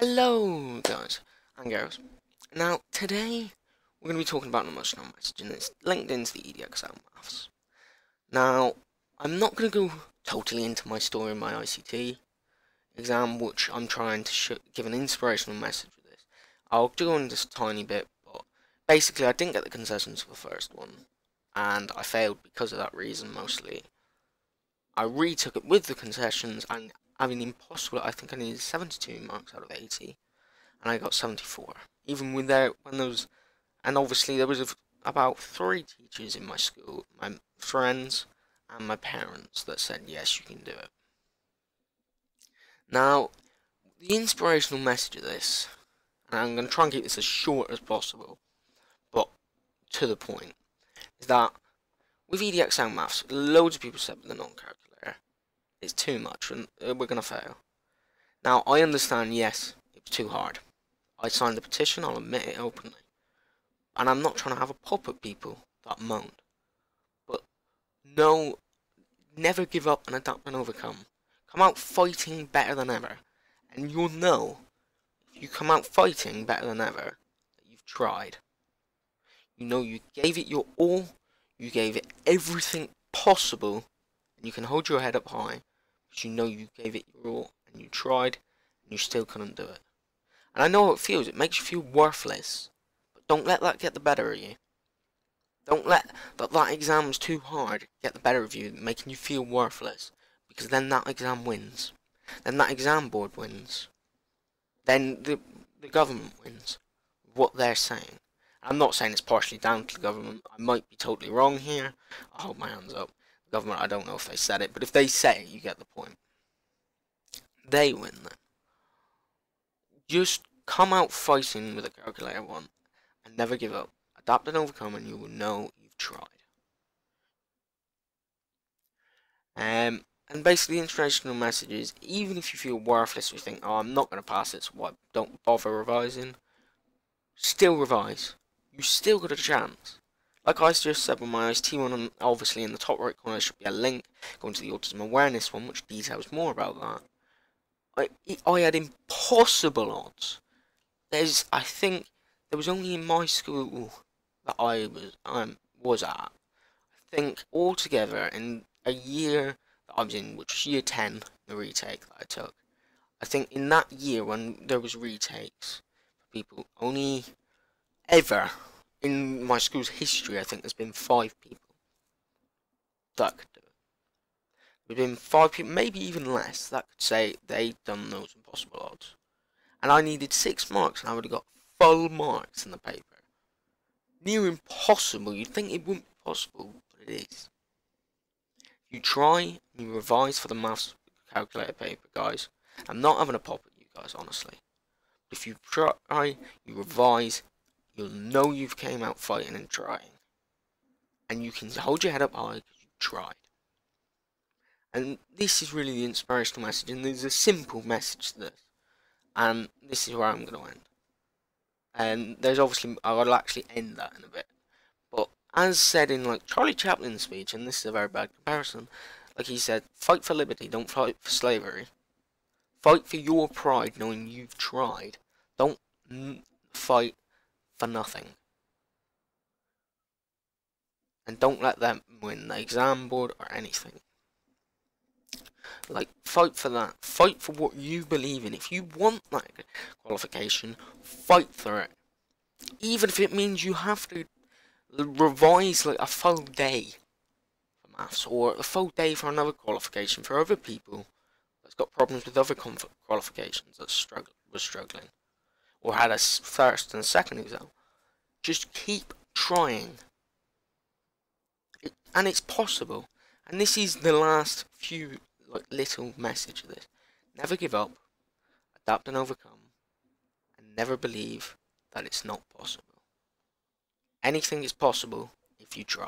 Hello guys and girls. Now today we're going to be talking about an emotional message and it's linked into the EDXL maths. Now I'm not going to go totally into my story in my ICT exam, which I'm trying to give an inspirational message with this. I'll go into this a tiny bit, but basically I didn't get the concessions for the first one and I failed because of that reason mostly. I retook it with the concessions and having impossible, I think I needed 72 marks out of 80. And I got 74. Even when there was, and obviously there was about 3 teachers in my school, my friends and my parents, that said yes, you can do it. Now, the inspirational message of this, and I'm going to try and keep this as short as possible, but to the point, is that with EDXL maths, loads of people said with the non-calculator, it's too much and we're going to fail. Now, I understand, yes, it was too hard. I signed the petition, I'll admit it openly. And I'm not trying to have a pop at people that moaned. But no, never give up and adapt and overcome. Come out fighting better than ever. And you'll know, if you come out fighting better than ever, that you've tried. You know you gave it your all, you gave it everything possible, and you can hold your head up high, because you know you gave it your all, and you tried, and you still couldn't do it. And I know how it feels, it makes you feel worthless. Don't let that get the better of you. Don't let that exam's too hard get the better of you, making you feel worthless. Because then that exam wins. Then that exam board wins. Then the government wins. What they're saying. I'm not saying it's partially down to the government. I might be totally wrong here. I hold my hands up. The government, I don't know if they said it, but if they say it, you get the point. They win then. Just come out fighting with a calculator one. And never give up. Adapt and overcome and you will know you've tried. And basically the inspirational message is, even if you feel worthless or you think, oh, I'm not going to pass it, so what, don't bother revising, still revise. You still got a chance. Like I just said with my ICT one, and obviously in the top right corner there should be a link going to the autism awareness one, which details more about that. I had impossible odds. I think, there was only in my school that I was at. I think altogether in a year that I was in, which was year 10, the retake that I took. I think in that year when there was retakes for people, only ever in my school's history, I think there's been 5 people that could do it. There's been 5 people, maybe even less, that could say they'd done those impossible odds. And I needed 6 marks and I would have got full marks in the paper. Near impossible. You'd think it wouldn't be possible, but it is. If you try and you revise for the maths calculator paper, guys, I'm not having a pop at you guys, honestly. But if you try, you revise, you'll know you've came out fighting and trying. And you can hold your head up high because you tried. And this is really the inspirational message, and there's a simple message to this. And this is where I'm going to end. And there's obviously, I'll actually end that in a bit. But as said in like Charlie Chaplin's speech, and this is a very bad comparison, like he said, fight for liberty, don't fight for slavery. Fight for your pride, knowing you've tried. Don't fight for nothing. And don't let them win the exam board or anything. Like, fight for that. Fight for what you believe in. If you want that qualification, fight for it. Even if it means you have to revise like a full day for maths, or a full day for another qualification for other people that's got problems with other qualifications that was struggling, or had a first and second exam. Just keep trying. And it's possible. And this is the last few little message of this. Never give up, adapt and overcome, and never believe that it's not possible. Anything is possible if you try.